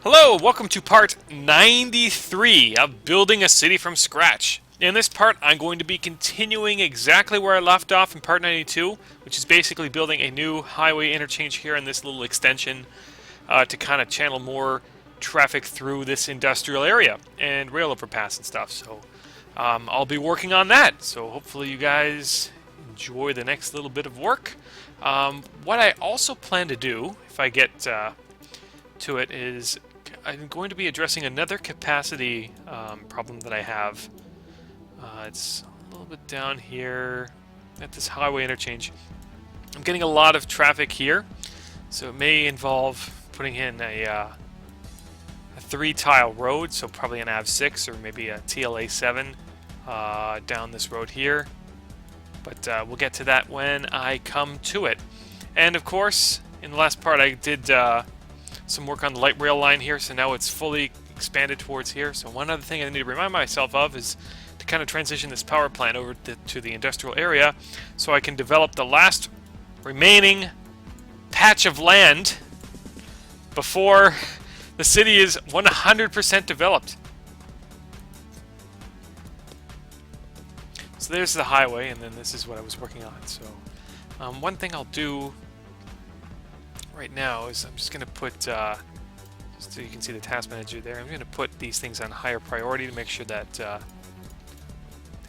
Hello, welcome to part 93 of building a city from scratch. In this part, I'm going to be continuing exactly where I left off in part 92, which is basically building a new highway interchange here in this little extension to kind of channel more traffic through this industrial area and rail overpass and stuff. So I'll be working on that. So hopefully you guys enjoy the next little bit of work. What I also plan to do, if I get to it, is I'm going to be addressing another capacity problem that I have. It's a little bit down here at this highway interchange. I'm getting a lot of traffic here, so it may involve putting in a 3-tile road, so probably an AV6 or maybe a TLA 7 down this road here. But we'll get to that when I come to it. And of course, in the last part I did some work on the light rail line here, so now it's fully expanded towards here. So one other thing I need to remind myself of is to kind of transition this power plant over to the industrial area so I can develop the last remaining patch of land before the city is 100% developed. So there's the highway, and then this is what I was working on. So one thing I'll do right now is I'm just going to put, just so you can see the task manager there, I'm going to put these things on higher priority to make sure that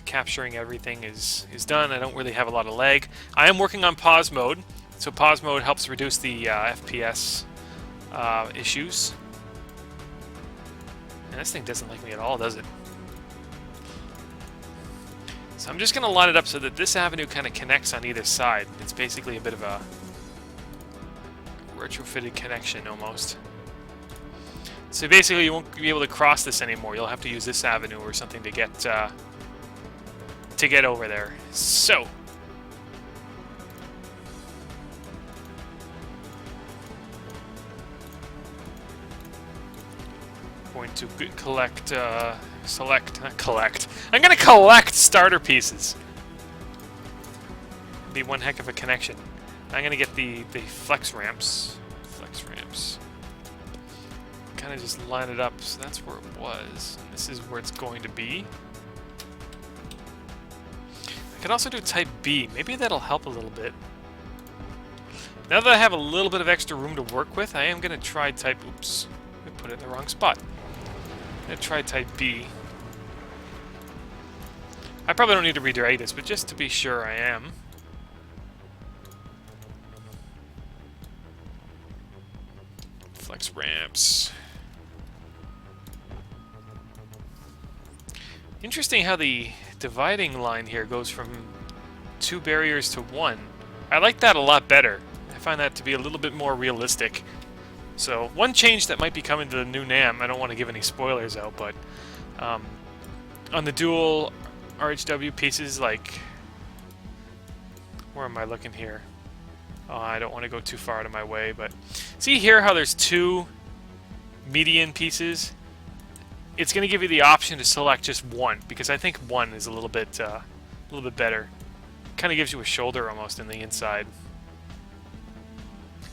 capturing everything is done. I don't really have a lot of lag. I am working on pause mode, so pause mode helps reduce the FPS issues. And this thing doesn't like me at all, does it? So I'm just going to line it up so that this avenue kind of connects on either side. It's basically a bit of a retrofitted connection almost. So basically you won't be able to cross this anymore. You'll have to use this avenue or something to get over there. So going to collect not collect. I'm going to collect starter pieces. Be one heck of a connection. I'm going to get the flex ramps. Kind of just line it up, so that's where it was. And this is where it's going to be. I could also do type B. Maybe that'll help a little bit. Now that I have a little bit of extra room to work with, I am going to try type... Oops. I put it in the wrong spot. I'm going to try type B. I probably don't need to redirect this, but just to be sure I am. Flex ramps. Interesting how the dividing line here goes from 2 barriers to 1. I like that a lot better. I find that to be a little bit more realistic. So one change that might be coming to the new NAM, I don't want to give any spoilers out, but on the dual RHW pieces, like, where am I looking here? Oh, I don't want to go too far out of my way, but see here how there's 2 median pieces? It's going to give you the option to select just one, because I think 1 is a little bit better. Kind of gives you a shoulder almost in the inside,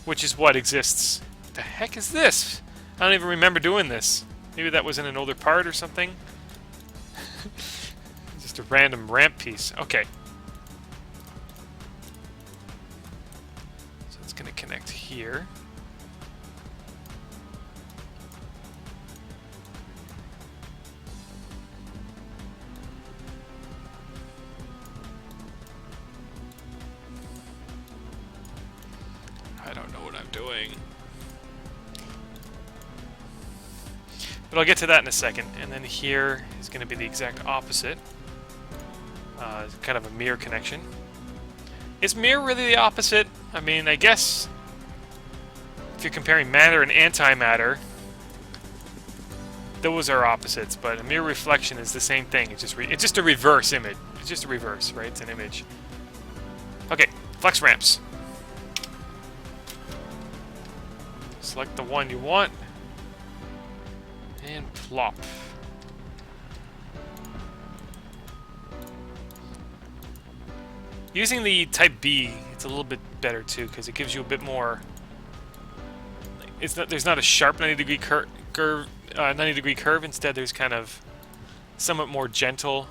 which is what exists. What the heck is this? I don't even remember doing this. Maybe that was in an older part or something. Just a random ramp piece. Okay. Going to connect here. I don't know what I'm doing. But I'll get to that in a second. And then here is going to be the exact opposite. Kind of a mirror connection. Is mirror really the opposite? I mean, I guess if you're comparing matter and antimatter, those are opposites, but a mirror reflection is the same thing. It's just a reverse image. It's just a reverse, right? It's an image. Okay, flex ramps. Select the one you want and plop. Using the type B, it's a little bit better too, because it gives you a bit more... There's not a sharp 90-degree 90-degree curve. Instead, there's kind of somewhat more gentle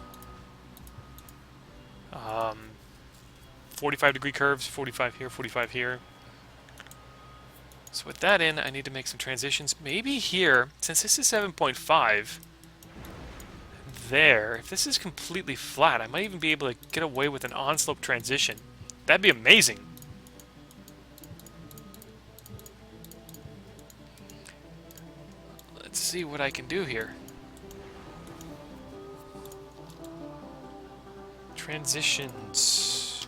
45-degree curves, 45 here, 45 here. So with that in, I need to make some transitions. Maybe here, since this is 7.5, there, if this is completely flat, I might even be able to get away with an on-slope transition. That'd be amazing. Let's see what I can do here. Transitions.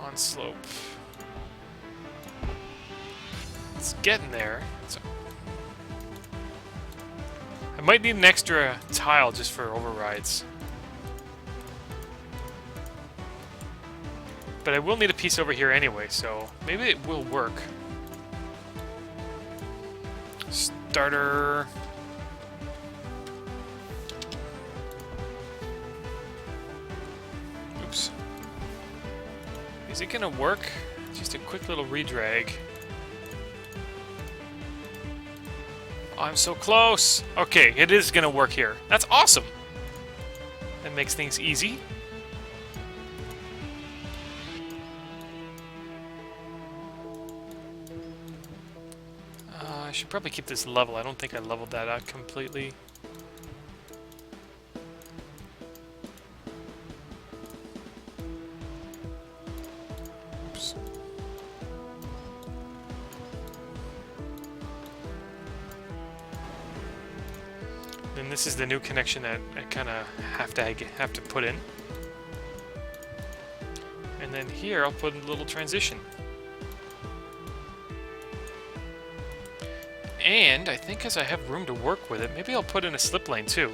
On slope. It's getting there. So I might need an extra tile just for overrides. But I will need a piece over here anyway, so maybe it will work. Starter. Oops. Is it gonna work? Just a quick little redrag. Oh, I'm so close! Okay, it is gonna work here. That's awesome! That makes things easy. I should probably keep this level. I don't think I leveled that out completely. Oops. And this is the new connection that I kind of have to put in. And then here I'll put in a little transition. And I think as I have room to work with it, maybe I'll put in a slip lane too.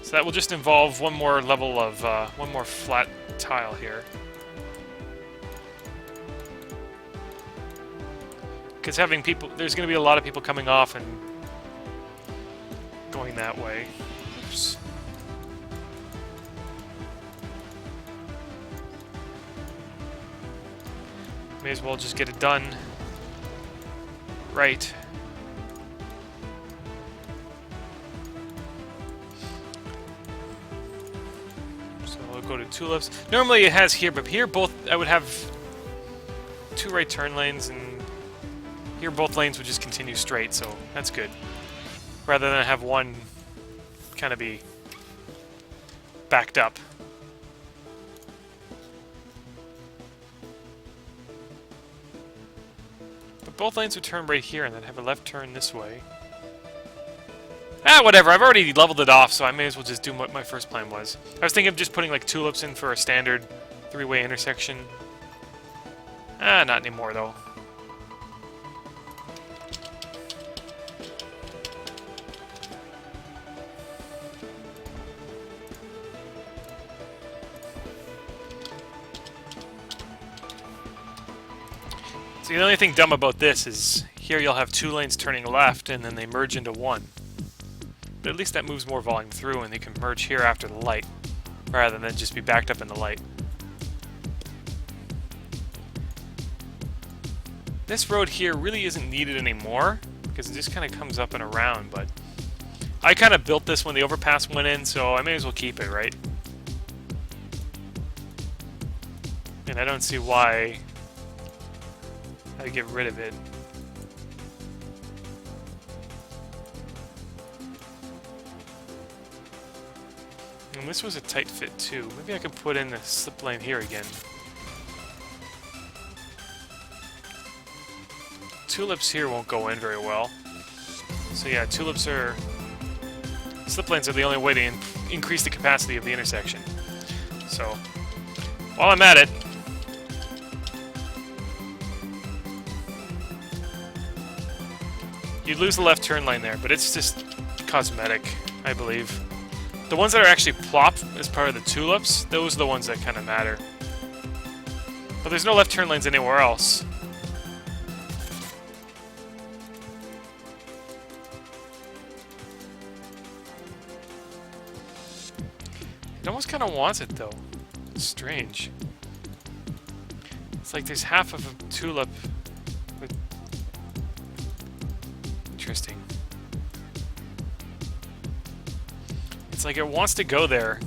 So that will just involve one more level of, one more flat tile here. Because having people, there's going to be a lot of people coming off and going that way. Oops. May as well just get it done right. Go to tulips. Normally it has here, but here both I would have two right turn lanes, and here both lanes would just continue straight, so that's good. Rather than have one kind of be backed up. But both lanes would turn right here and then have a left turn this way. Ah, whatever. I've already leveled it off, so I may as well just do what my first plan was. I was thinking of just putting like tulips in for a standard three-way intersection. Ah, not anymore though. See, the only thing dumb about this is here you'll have two lanes turning left and then they merge into one. But at least that moves more volume through and they can merge here after the light, rather than just be backed up in the light. This road here really isn't needed anymore, because it just kind of comes up and around, but I kind of built this when the overpass went in, so I may as well keep it, right? And I don't see why I'd get rid of it. And this was a tight fit too. Maybe I can put in a slip lane here again. Tulips here won't go in very well. So yeah, tulips are... slip lanes are the only way to increase the capacity of the intersection. So, while I'm at it... you'd lose the left turn lane there, but it's just cosmetic, I believe. The ones that are actually plopped as part of the tulips, those are the ones that kind of matter. But there's no left turn lanes anywhere else. It almost kind of wants it though. It's strange. It's like there's half of a tulip interesting. It's like it wants to go there.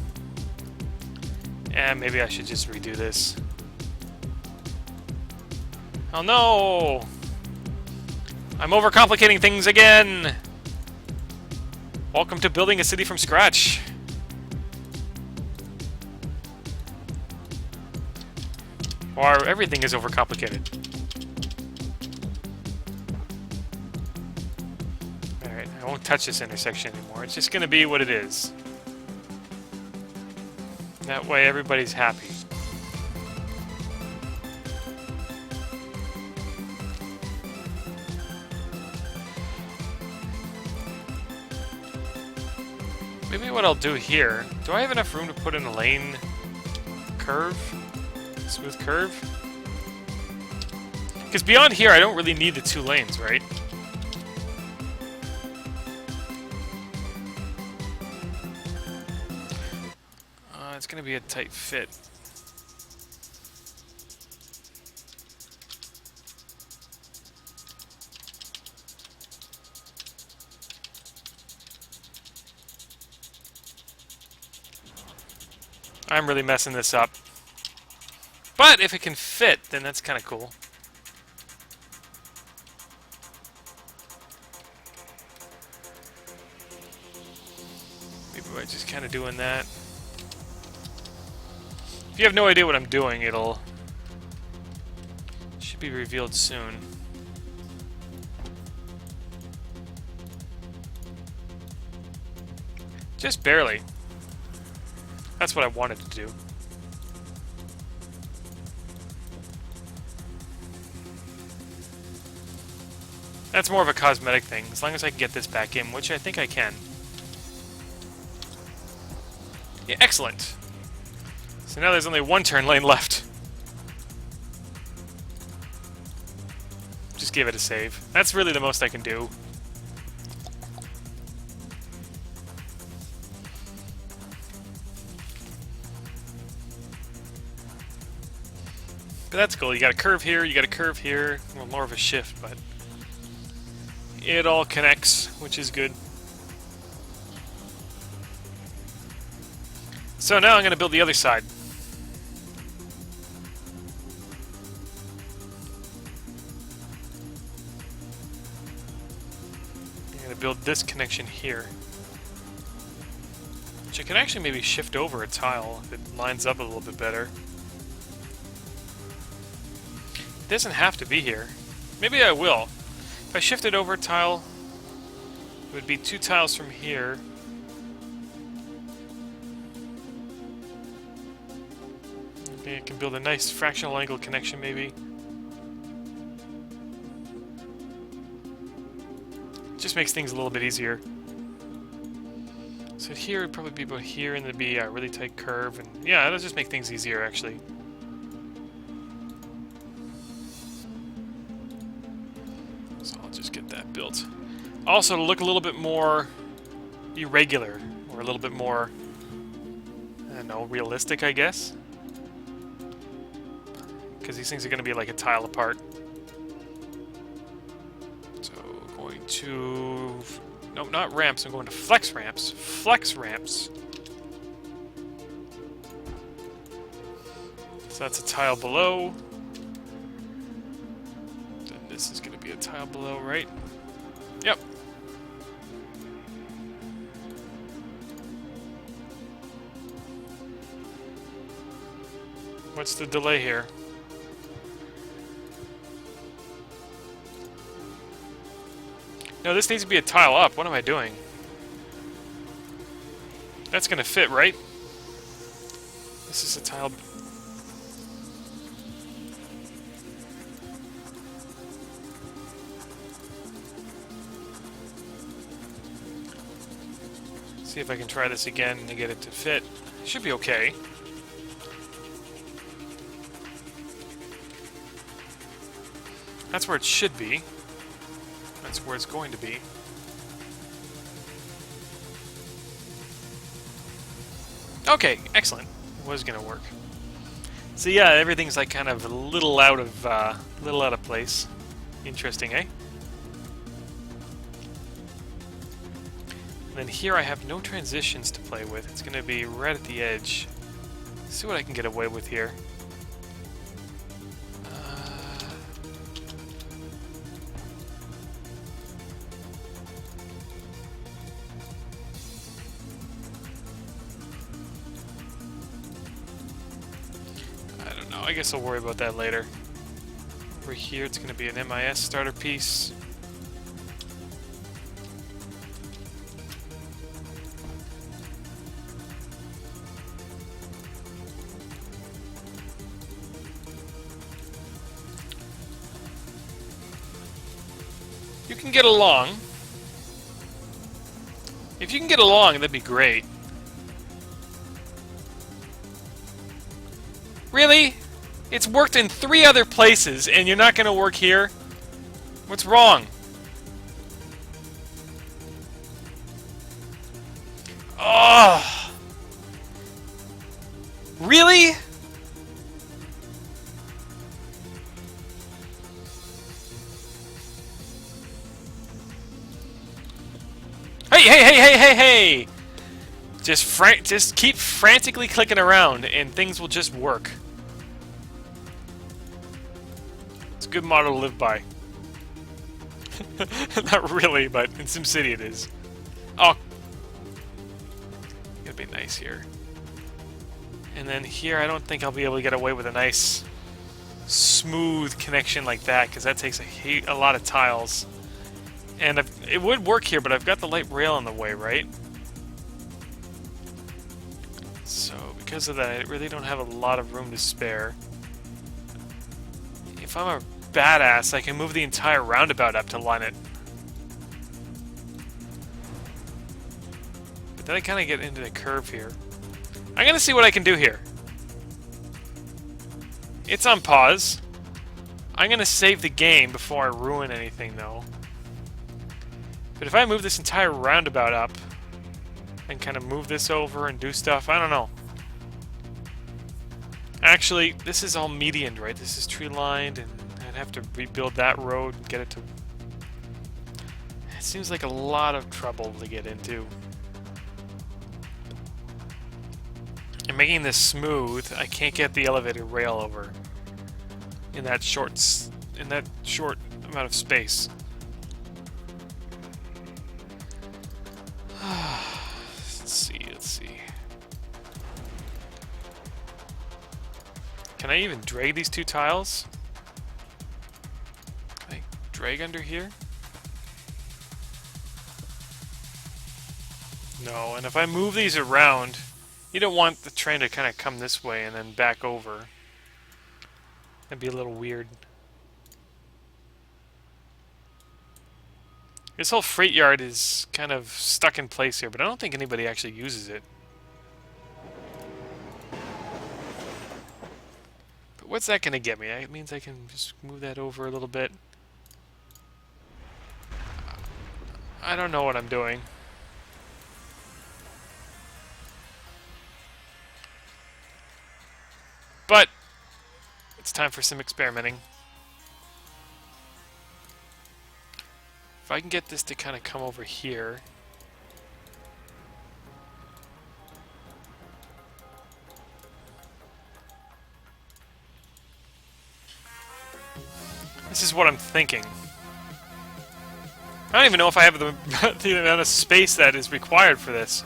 And maybe I should just redo this. Oh no! I'm overcomplicating things again! Welcome to building a city from scratch. Or everything is overcomplicated. Alright, I won't touch this intersection anymore. It's just gonna be what it is. That way everybody's happy. Maybe what I'll do here... Do I have enough room to put in a lane curve? Smooth curve? Because beyond here, I don't really need the 2 lanes, right? It's going to be a tight fit. I'm really messing this up. But if it can fit, then that's kind of cool. Maybe by just kind of doing that. If you have no idea what I'm doing, it should be revealed soon. Just barely. That's what I wanted to do. That's more of a cosmetic thing, as long as I can get this back in, which I think I can. Yeah, excellent. So now there's only 1 turn lane left. Just give it a save. That's really the most I can do. But that's cool. You got a curve here, you got a curve here. Well, more of a shift, but it all connects, which is good. So now I'm going to build the other side. I'm going to build this connection here. Which I can actually maybe shift over a tile if it lines up a little bit better. It doesn't have to be here. Maybe I will. If I shifted over a tile, it would be 2 tiles from here. Okay, I can build a nice fractional angle connection maybe. Just makes things a little bit easier. So here would probably be about here, and there'd be a really tight curve, and yeah, that'll just make things easier actually. So I'll just get that built. Also, to look a little bit more irregular, or a little bit more, I don't know, realistic, I guess. Because these things are going to be like a tile apart. So, going to... No, not ramps, I'm going to flex ramps. Flex ramps. So that's a tile below. Then this is going to be a tile below, right? Yep. What's the delay here? No, this needs to be a tile up. What am I doing? That's gonna fit, right? This is a tile... See if I can try this again to get it to fit. Should be okay. That's where it should be. That's where it's going to be. Okay, excellent. It was gonna work. So yeah, everything's like kind of a little out of place. Interesting, eh? And then here I have no transitions to play with. It's going to be right at the edge. Let's see what I can get away with here. I don't know. I guess I'll worry about that later. Over here, it's going to be an MIS starter piece. You can get along. If you can get along, that'd be great. Really? It's worked in 3 other places, and you're not going to work here? What's wrong? Oh! Really? Hey! Just keep frantically clicking around, and things will just work. It's a good motto to live by. Not really, but in SimCity it is. Oh, gotta be nice here. And then here, I don't think I'll be able to get away with a nice, smooth connection like that, because that takes a lot of tiles. And it would work here, but I've got the light rail in the way, right? So, because of that, I really don't have a lot of room to spare. If I'm a badass, I can move the entire roundabout up to line it. But then I kind of get into the curve here. I'm gonna see what I can do here. It's on pause. I'm gonna save the game before I ruin anything, though. But if I move this entire roundabout up and kind of move this over and do stuff, I don't know. Actually, this is all medianed, right? This is tree-lined, and I'd have to rebuild that road and get it to... It seems like a lot of trouble to get into. And making this smooth, I can't get the elevator rail over in that short amount of space. Let's see. Can I even drag these 2 tiles? Can I drag under here? No, and if I move these around, you don't want the train to kind of come this way and then back over. That'd be a little weird. This whole freight yard is kind of stuck in place here, but I don't think anybody actually uses it. But what's that going to get me? It means I can just move that over a little bit. I don't know what I'm doing. But it's time for some experimenting. If I can get this to kind of come over here. This is what I'm thinking. I don't even know if I have the amount of space that is required for this.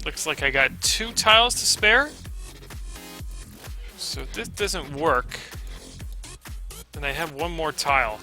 Looks like I got 2 tiles to spare. So if this doesn't work, then I have 1 more tile.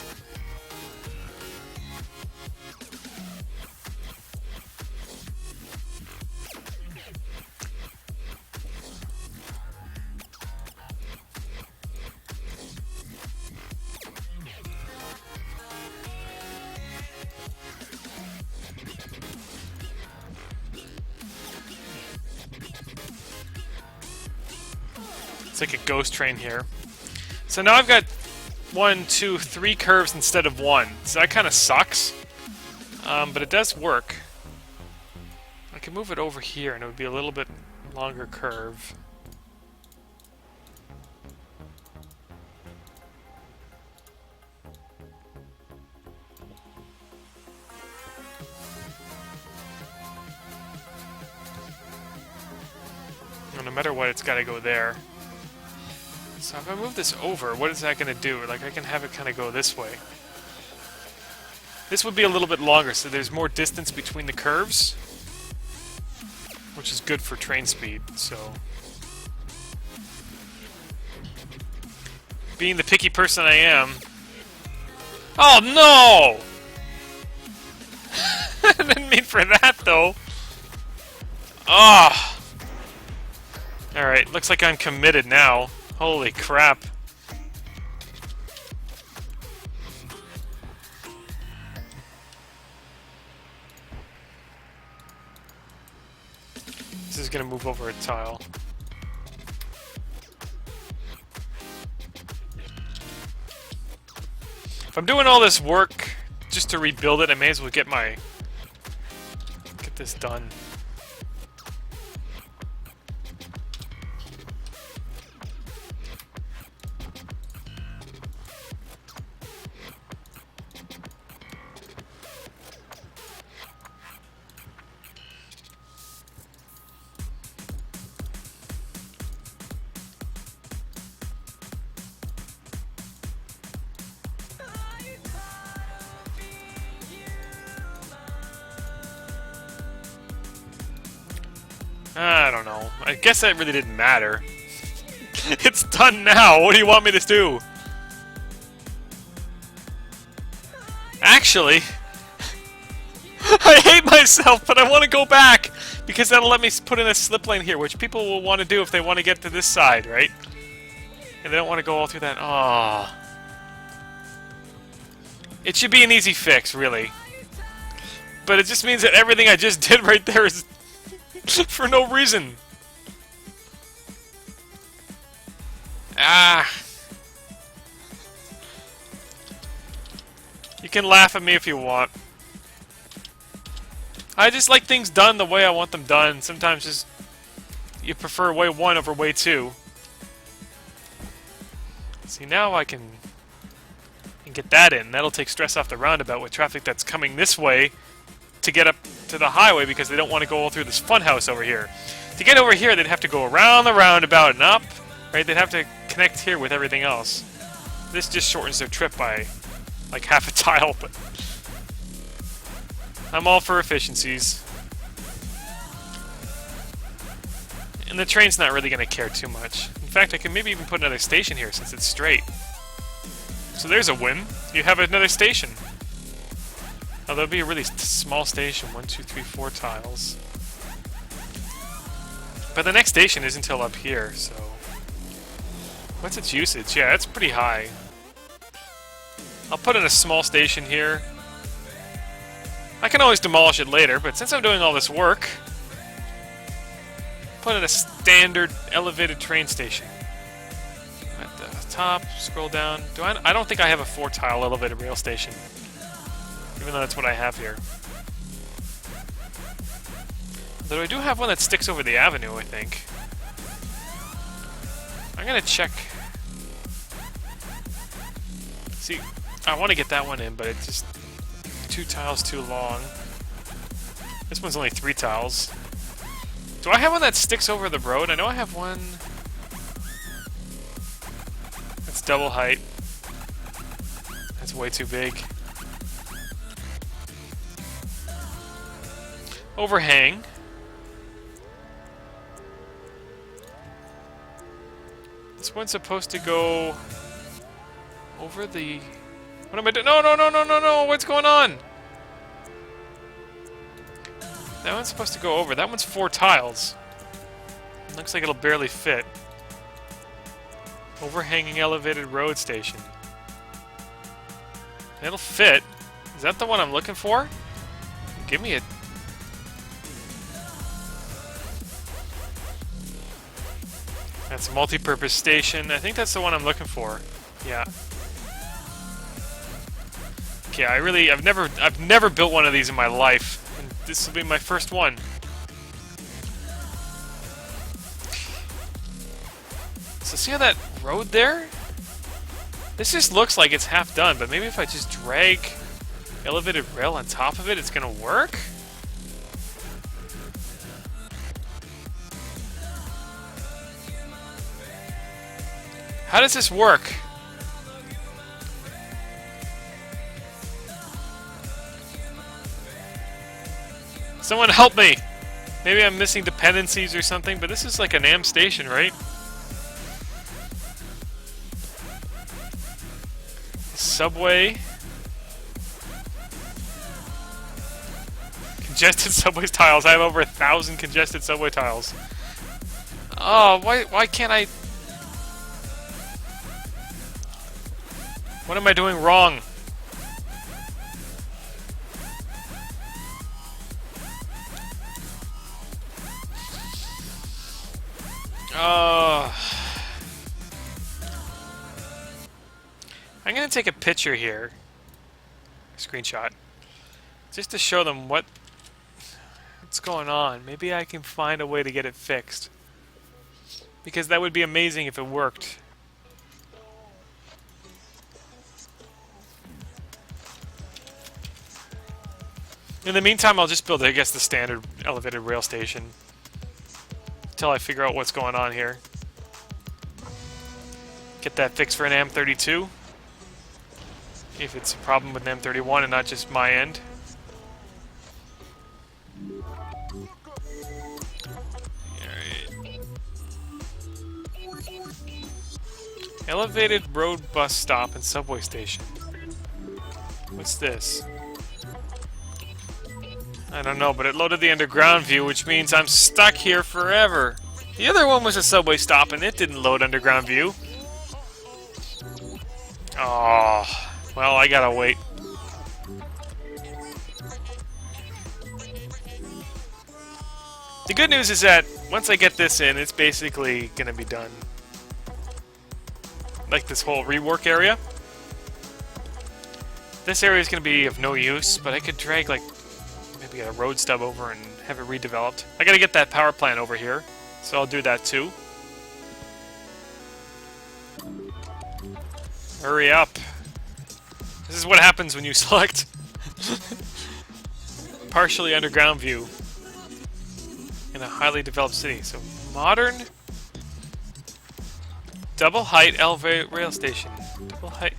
Like a ghost train here. So now I've got 1, 2, 3 curves instead of 1. So that kind of sucks. But it does work. I can move it over here and it would be a little bit longer curve. So no matter what, it's got to go there. So if I move this over, what is that going to do? Like, I can have it kind of go this way. This would be a little bit longer, so there's more distance between the curves, which is good for train speed, so... Being the picky person I am... Oh, no! I didn't mean for that, though. Ah! Alright, looks like I'm committed now. Holy crap. This is gonna move over a tile. If I'm doing all this work just to rebuild it, I may as well get this done. I don't know. I guess that really didn't matter. It's done now! What do you want me to do? Actually... I hate myself, but I want to go back! Because that'll let me put in a slip lane here, which people will want to do if they want to get to this side, right? And they don't want to go all through that... Aww. It should be an easy fix, really. But it just means that everything I just did right there is... for no reason. Ah. You can laugh at me if you want. I just like things done the way I want them done. Sometimes just you prefer way 1 over way 2. See, now I can get that in. That'll take stress off the roundabout with traffic that's coming this way to get up to the highway because they don't want to go all through this funhouse over here. To get over here, they'd have to go around the roundabout and up, right? They'd have to connect here with everything else. This just shortens their trip by like half a tile, but I'm all for efficiencies. And the train's not really going to care too much. In fact, I can maybe even put another station here since it's straight. So there's a win. You have another station. Oh, that'll be a really small station. 1, 2, 3, 4 tiles. But the next station isn't until up here, so... What's its usage? Yeah, it's pretty high. I'll put in a small station here. I can always demolish it later, but since I'm doing all this work... Put in a standard elevated train station. At the top, scroll down. I don't think I have a 4-tile elevated rail station. Even though that's what I have here. Though I do have one that sticks over the avenue, I think. I'm gonna check. See, I want to get that one in, but it's just 2 tiles too long. This one's only 3 tiles. Do I have one that sticks over the road? I know I have one that's double height. That's way too big. Overhang. This one's supposed to go over the... What am I doing? No, no, no, no, no, no! What's going on? That one's supposed to go over. That one's 4 tiles. Looks like it'll barely fit. Overhanging elevated road station. It'll fit. Is that the one I'm looking for? Give me a... That's a multi-purpose station. I think that's the one I'm looking for. Yeah. Okay, I've never built one of these in my life. And this will be my first one. So see how that road there? This just looks like it's half done, but maybe if I just drag elevated rail on top of it, it's gonna work? How does this work? Someone help me! Maybe I'm missing dependencies or something, but this is like an AM station, right? Subway. Congested subway tiles. I have over 1,000 congested subway tiles. Oh, why can't I... What am I doing wrong? I'm gonna take a picture here, screenshot, just to show them what's going on. Maybe I can find a way to get it fixed, because that would be amazing if it worked. In the meantime, I'll just build, I guess, the standard elevated rail station until I figure out what's going on here. Get that fixed for an M32. If it's a problem with an M31 and not just my end. Alright. Elevated road bus stop and subway station. What's this? I don't know, but it loaded the underground view, which means I'm stuck here forever. The other one was a subway stop and it didn't load underground view. Oh, well, I gotta wait. The good news is that once I get this in, it's basically gonna be done. Like this whole rework area. This area is gonna be of no use, but I could drag like maybe a road stub over and have it redeveloped. I gotta get that power plant over here, so I'll do that too. Hurry up. This is what happens when you select partially underground view in a highly developed city. So modern double height elevated rail station. Double height.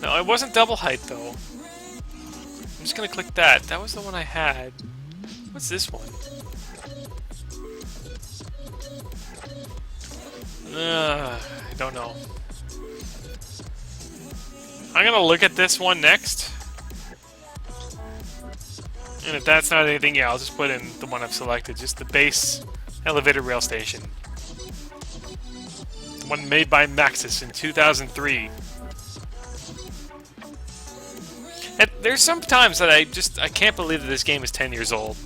No, it wasn't double height though. I'm just gonna click that. That was the one I had. What's this one? I don't know. I'm gonna look at this one next. And if that's not anything, yeah, I'll just put in the one I've selected. Just the base elevated rail station. One made by Maxis in 2003. And there's some times that I can't believe that this game is 10 years old.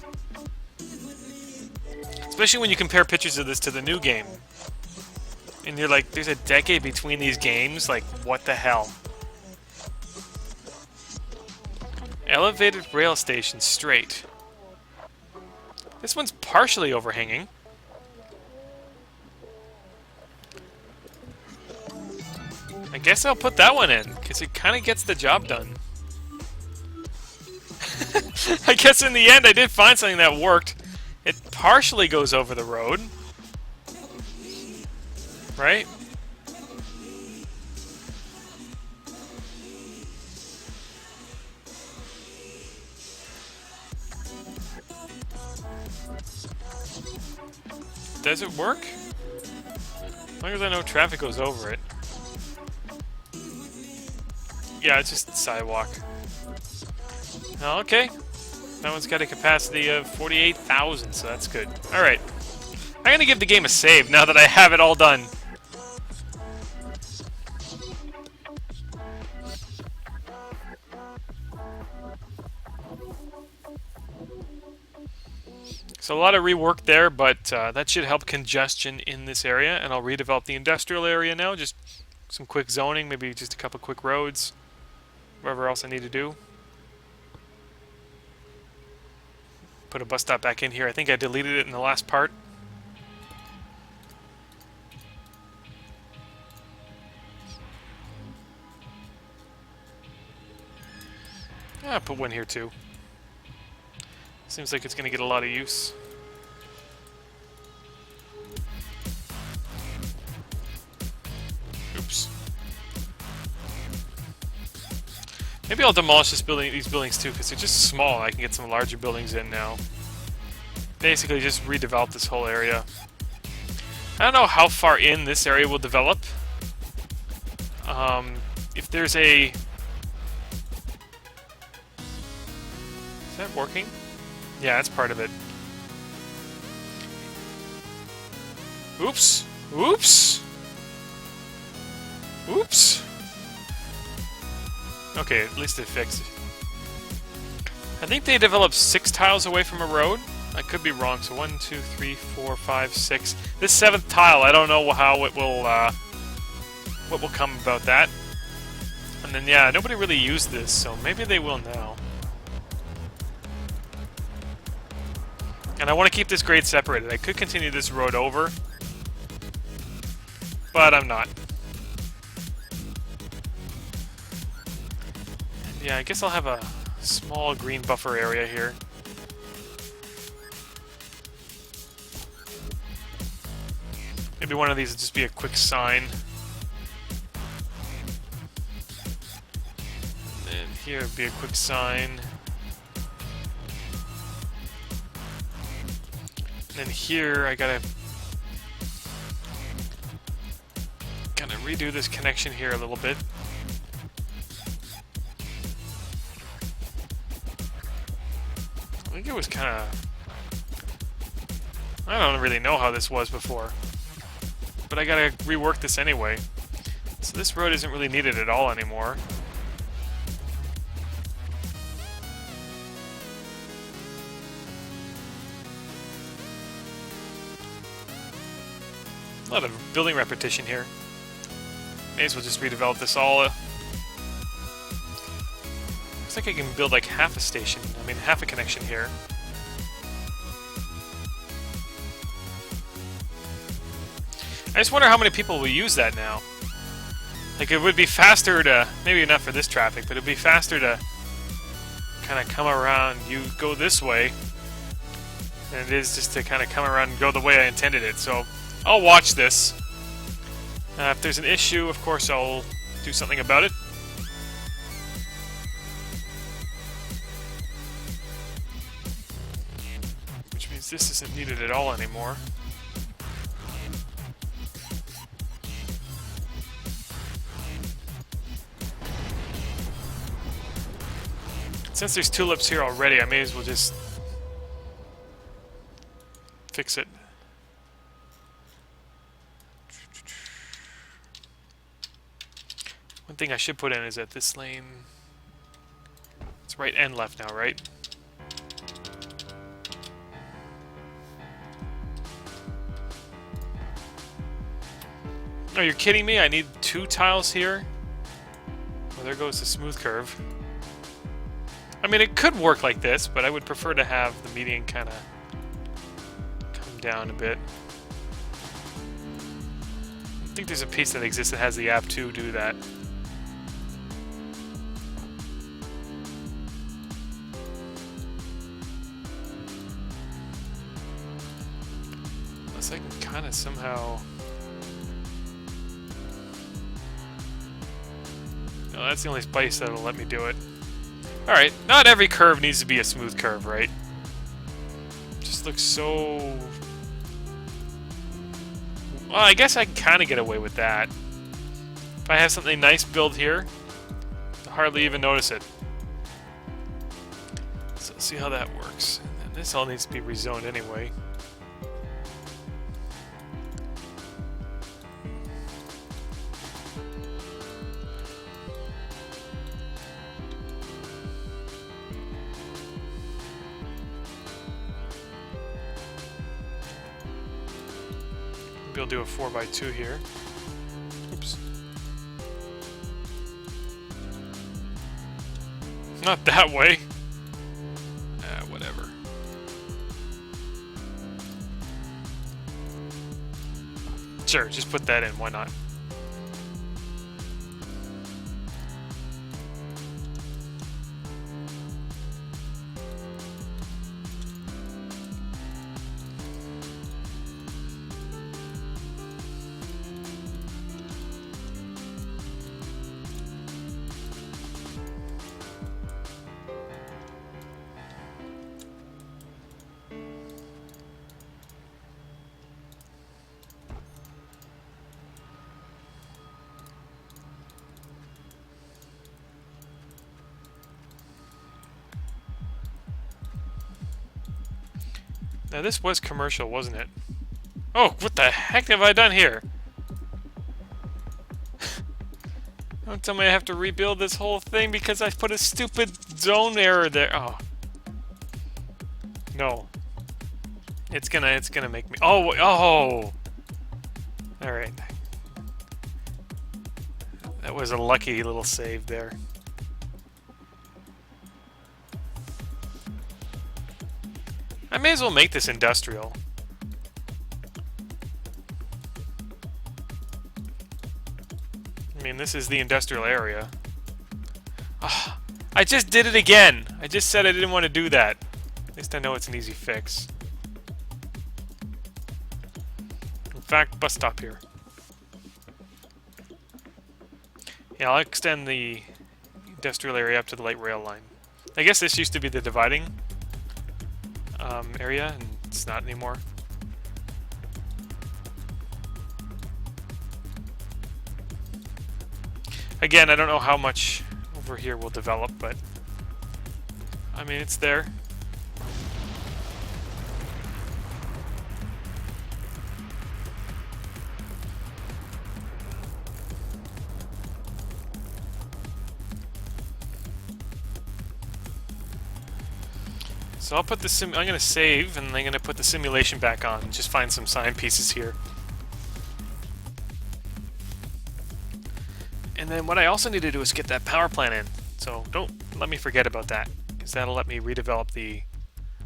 Especially when you compare pictures of this to the new game. And you're like, there's a decade between these games? Like, what the hell? Elevated rail station, straight. This one's partially overhanging. I guess I'll put that one in, because it kind of gets the job done. I guess in the end I did find something that worked. It partially goes over the road. Right? Does it work? As long as I know traffic goes over it. Yeah, it's just sidewalk. Oh, okay. That one's got a capacity of 48,000, so that's good. Alright. I'm gonna give the game a save now that I have it all done. So a lot of rework there, but that should help congestion in this area, and I'll redevelop the industrial area now. Just some quick zoning, maybe just a couple quick roads, whatever else I need to do. Put a bus stop back in here. I think I deleted it in the last part. Yeah, I'll put one here too. Seems like it's going to get a lot of use. Oops. Maybe I'll demolish these buildings too, because they're just small. I can get some larger buildings in now. Basically, just redevelop this whole area. I don't know how far in this area will develop. If there's a... Is that working? Yeah, that's part of it. Oops! Oops! Oops! Okay, at least it fixed it. I think they developed 6 tiles away from a road. I could be wrong. So 1, 2, 3, 4, 5, 6. This 7th tile, I don't know how it will, what will come about that. And then, yeah, nobody really used this, so maybe they will now. And I want to keep this grade separated. I could continue this road over, but I'm not. And yeah, I guess I'll have a small green buffer area here. Maybe one of these will just be a quick sign. And here would be a quick sign. And then here I gotta kind of redo this connection here a little bit. I think it was kind of... I don't really know how this was before. But I gotta rework this anyway. So this road isn't really needed at all anymore. A lot of building repetition here. May as well just redevelop this all. Looks like I can build like half a station. I mean, half a connection here. I just wonder how many people will use that now. Like, it would be faster to... Maybe not for this traffic, but it would be faster to kind of come around. You go this way. And it is just to kind of come around and go the way I intended it. So, I'll watch this. If there's an issue, of course, I'll do something about it. Which means this isn't needed at all anymore. Since there's tulips here already, I may as well just fix it. One thing I should put in is that this lane... It's right and left now, right? Oh, you're kidding me? I need 2 tiles here? Well, there goes the smooth curve. I mean, it could work like this, but I would prefer to have the median kind of come down a bit. I think there's a piece that exists that has the app to do that. Unless I can kind of somehow... No, that's the only place that'll let me do it. Alright, not every curve needs to be a smooth curve, right? It just looks so... Well, I guess I can kind of get away with that. If I have something nice built here, I'll hardly even notice it. So let's see how that works. And this all needs to be rezoned anyway. Maybe I'll do a 4x2 here. Oops. Not that way. Whatever. Sure, just put that in. Why not? Now this was commercial, wasn't it? Oh, what the heck have I done here? Don't tell me I have to rebuild this whole thing because I put a stupid zone error there. Oh. No. It's gonna make me... Oh, oh! Alright. That was a lucky little save there. I may as well make this industrial. I mean, this is the industrial area. Oh, I just did it again! I just said I didn't want to do that. At least I know it's an easy fix. In fact, bus stop here. Yeah, I'll extend the industrial area up to the light rail line. I guess this used to be the dividing area, and it's not anymore. Again, I don't know how much over here will develop, but I mean, it's there. So I'll put the I'm going to save, and I'm going to put the simulation back on and just find some sign pieces here. And then what I also need to do is get that power plant in. So don't let me forget about that, because that'll let me redevelop the...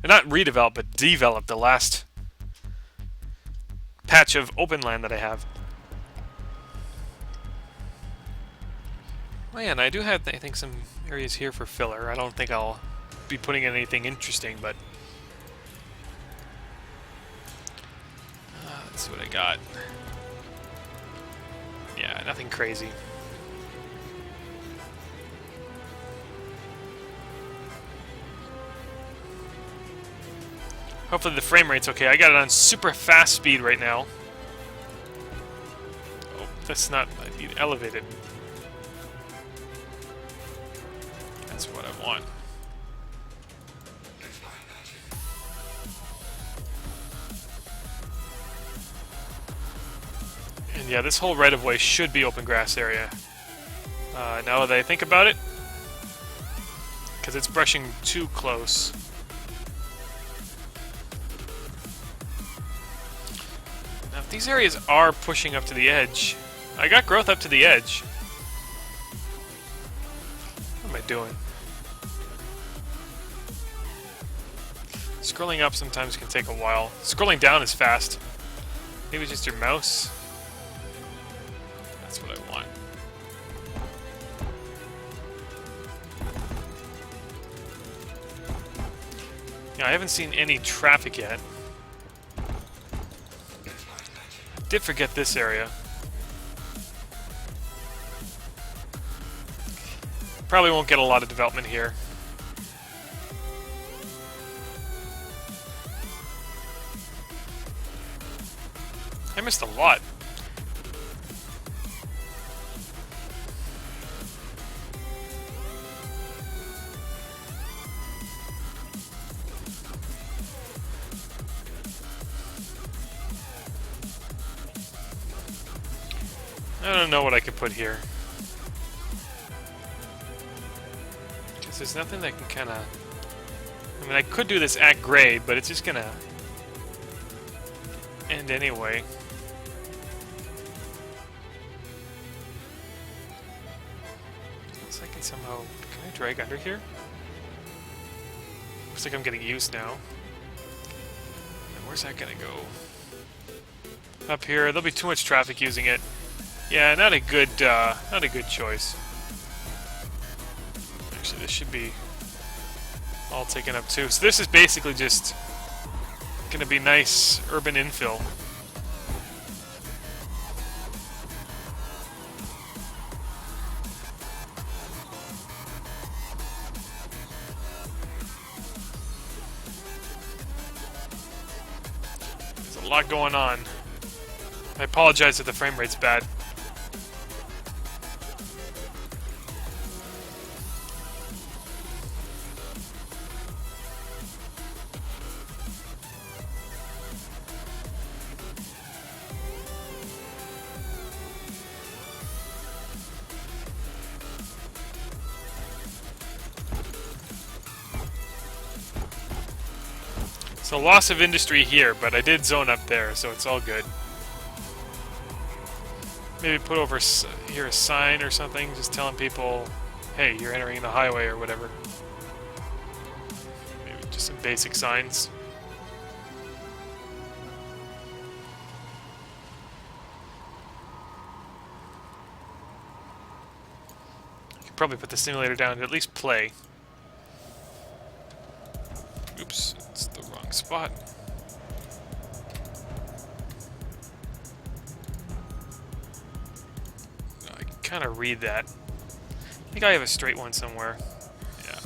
not redevelop, but develop the last patch of open land that I have. Oh yeah, and I do have, I think, some areas here for filler. I don't think I'll be putting in anything interesting, but let's see what I got. Yeah, nothing crazy. Hopefully the frame rate's okay. I got it on super fast speed right now. Oh, that's not... I need elevated. That's what I want. And yeah, this whole right-of-way should be open grass area. Now that I think about it, because it's brushing too close. Now, if these areas are pushing up to the edge, I got growth up to the edge. What am I doing? Scrolling up sometimes can take a while. Scrolling down is fast. Maybe it's just your mouse. That's what I want. Yeah, I haven't seen any traffic yet. Did forget this area. Probably won't get a lot of development here. I missed a lot. I don't know what I could put here. Because there's nothing that can kind of... I mean, I could do this at grade, but it's just going to end anyway. Unless I can somehow... Can I drag under here? Looks like I'm getting used now. And where's that going to go? Up here. There'll be too much traffic using it. Yeah, not a good choice. Actually, this should be all taken up too. So this is basically just going to be nice urban infill. There's a lot going on. I apologize if the frame rate's bad. So loss of industry here, but I did zone up there, so it's all good. Maybe put over here a sign or something, just telling people, hey, you're entering the highway or whatever. Maybe just some basic signs. Probably put the simulator down to at least play. Oops, it's the wrong spot. I can kind of read that. I think I have a straight one somewhere. Yeah.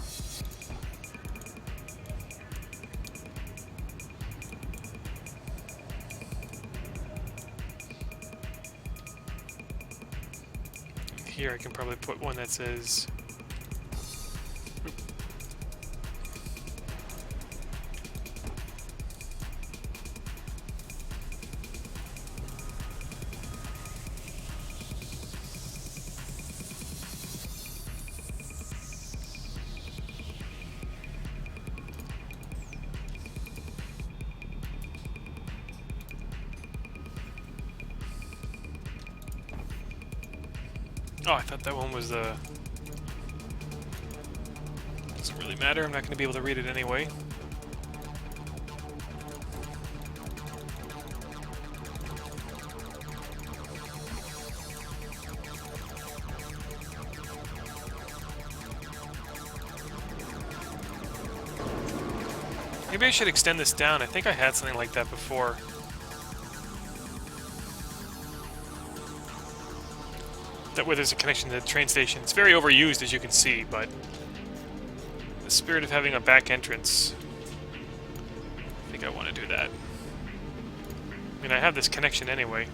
Here I can probably put one that says... Oh, I thought that one was the... Doesn't really matter, I'm not going to be able to read it anyway. Maybe I should extend this down. I think I had something like that before. That way there's a connection to the train station. It's very overused, as you can see, but the spirit of having a back entrance, I think I want to do that. I mean, I have this connection anyway.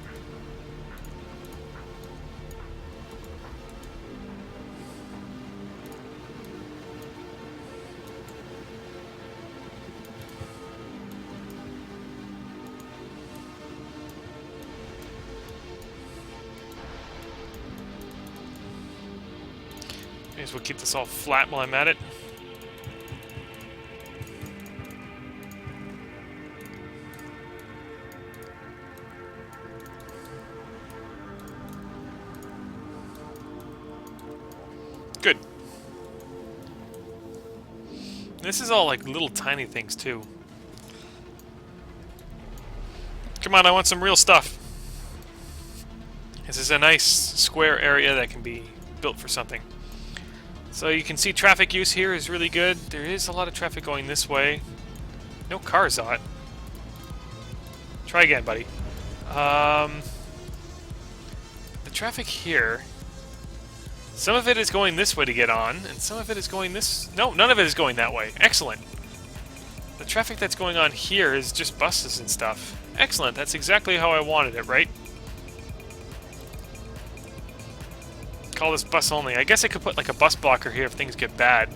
May as well keep this all flat while I'm at it. Good. This is all like little tiny things too. Come on, I want some real stuff. This is a nice square area that can be built for something. So you can see traffic use here is really good. There is a lot of traffic going this way. No cars on it. Try again, buddy. The traffic here, some of it is going this way to get on, and some of it is going this... No, none of it is going that way. Excellent. The traffic that's going on here is just buses and stuff. Excellent. That's exactly how I wanted it, right? Call this bus only. I guess I could put like a bus blocker here if things get bad.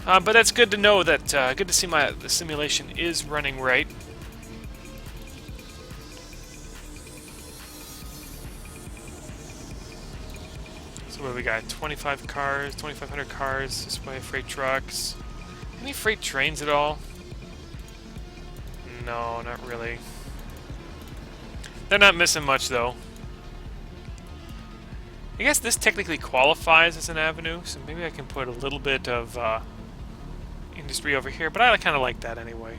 But that's good to know that, good to see the simulation is running right. So what do we got? 25 cars, 2,500 cars, this way, freight trucks. Any freight trains at all? No, not really. They're not missing much, though. I guess this technically qualifies as an avenue, so maybe I can put a little bit of industry over here, but I kind of like that anyway.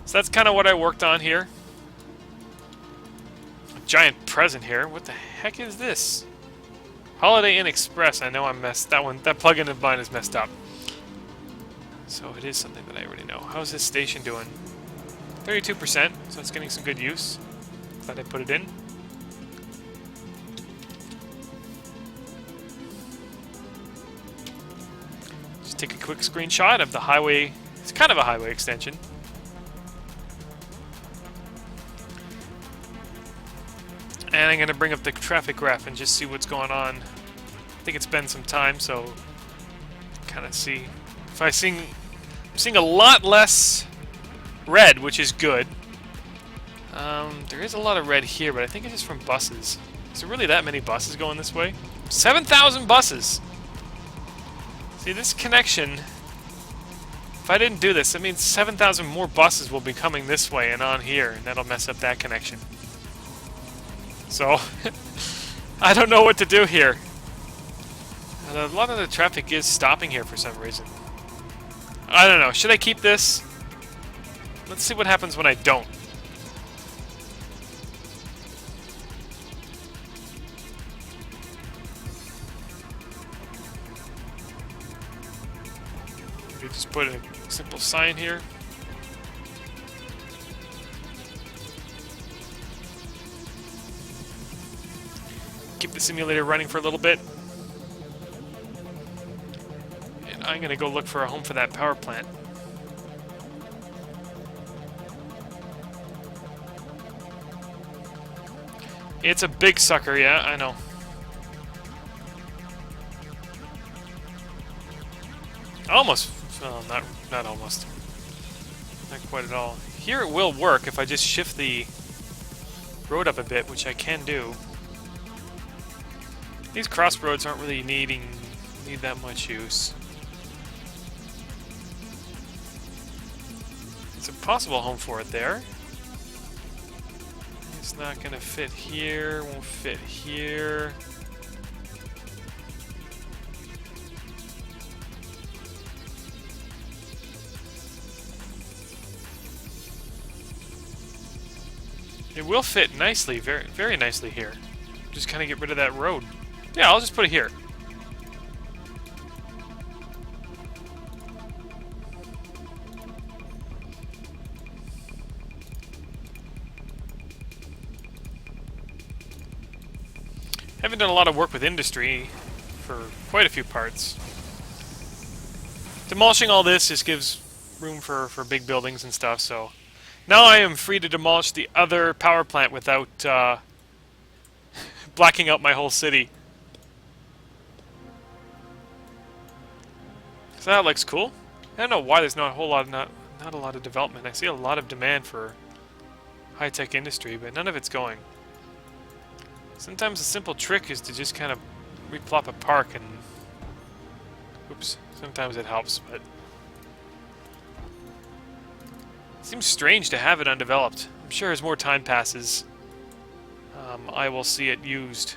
So that's kind of what I worked on here. A giant present here. What the heck is this? Holiday Inn Express. I know I'm messed. That plugin of mine is messed up. So it is something that I already know. How's this station doing? 32%, so it's getting some good use. Glad I put it in. Just take a quick screenshot of the highway. It's kind of a highway extension. And I'm going to bring up the traffic graph and just see what's going on. I think it's been some time, so kind of see. If I'm seeing a lot less red, which is good. There is a lot of red here, but I think it's just from buses. Is there really that many buses going this way? 7,000 buses! See, this connection I didn't do this, that means 7,000 more buses will be coming this way and on here, and that'll mess up that connection. So, I don't know what to do here. And a lot of the traffic is stopping here for some reason. I don't know, should I keep this? Let's see what happens when I don't. Maybe just put a simple sign here. Keep the simulator running for a little bit. And I'm gonna go look for a home for that power plant. It's a big sucker, yeah, I know. Almost. Well, not almost. Not quite at all. Here it will work if I just shift the road up a bit, which I can do. These crossroads aren't really need that much use. It's a possible home for it there. It's not gonna fit here, won't fit here. It will fit nicely, very, very nicely here. Just kind of get rid of that road. Yeah, I'll just put it here. Haven't done a lot of work with industry for quite a few parts. Demolishing all this just gives room for big buildings and stuff, so... Now I am free to demolish the other power plant without blacking out my whole city. So that looks cool. I don't know why there's not a whole lot, not a lot of development. I see a lot of demand for high-tech industry, but none of it's going. Sometimes a simple trick is to just kind of replop a park and... Oops, sometimes it helps, but... It seems strange to have it undeveloped. I'm sure as more time passes, I will see it used.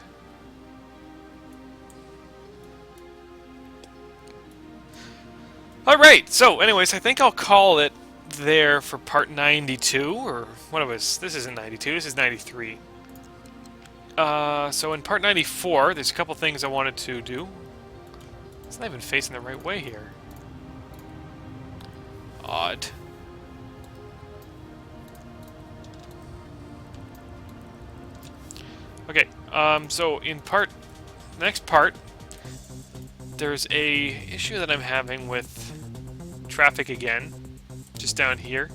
Alright, so anyways, I think I'll call it there for part 92, or what it was. This isn't 92, this is 93. So in part 94, there's a couple things I wanted to do. It's not even facing the right way here. Odd. Okay, so in next part, there's a issue that I'm having with traffic again, just down here.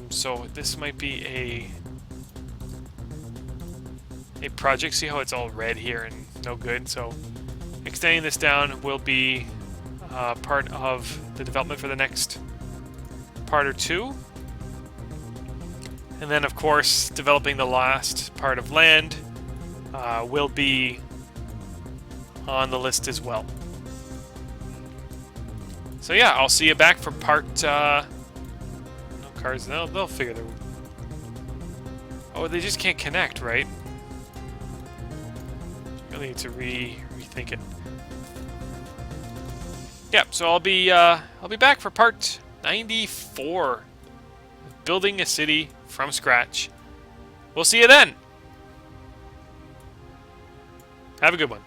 So this might be a project. See how it's all red here and no good? So extending this down will be part of the development for the next part or two. And then, of course, developing the last part of land will be on the list as well. So yeah, I'll see you back for part... no cars, they'll figure their... Oh, they just can't connect, right? Really need to rethink it. Yep, so I'll be back for part 94. Building a city from scratch. We'll see you then. Have a good one.